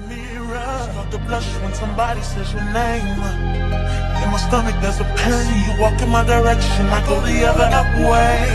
mirror, start to blush when somebody says your name. In my stomach there's a pain. You walk in my direction, I go the other way.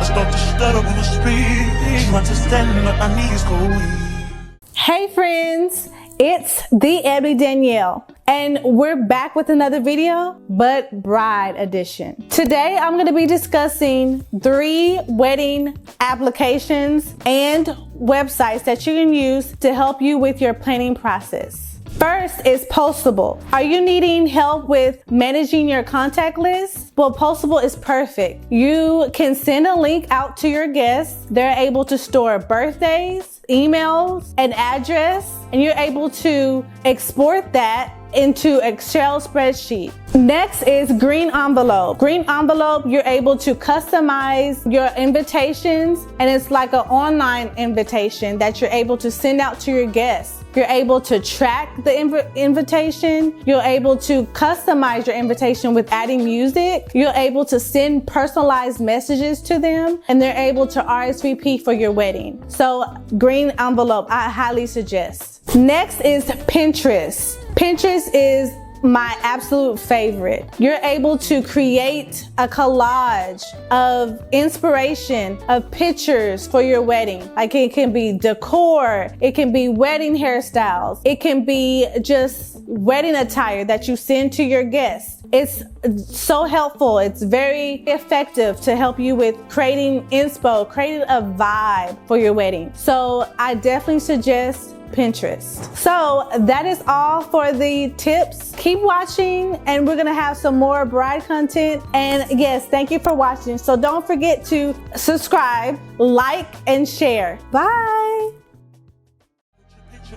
I start to stutter when I speak. You understand what my knees go weak. Hey friends, it's theebonidanielle, and we're back with another video, but bride edition. Today I'm going to be discussing 3 wedding applications and websites that you can use to help you with your planning process. First is Postable. Are you needing help with managing your contact list? Well, Postable is perfect. You can send a link out to your guests. They're able to store birthdays, emails, an address, and you're able to export that into Excel spreadsheet. Next is Greenvelope. Greenvelope, you're able to customize your invitations, and it's like an online invitation that you're able to send out to your guests. You're able to track the invitation. You're able to customize your invitation with adding music. You're able to send personalized messages to them, and they're able to RSVP for your wedding. So Greenvelope, I highly suggest. Next is Pinterest. Pinterest is my absolute favorite. You're able to create a collage of inspiration, of pictures for your wedding. Like it can be decor, it can be wedding hairstyles, it can be just wedding attire that you send to your guests. It's so helpful. It's very effective to help you with creating inspo, creating a vibe for your wedding. So I definitely suggest Pinterest. So that is all for the tips. Keep watching, and we're gonna have some more bride content. And yes, thank you for watching. So don't forget to subscribe, like, and share. Bye.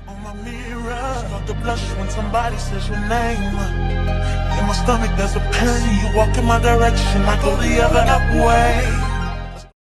On my mirror, start to blush when somebody says your name. In my stomach there's a pain. You walk in my direction, I go the other way.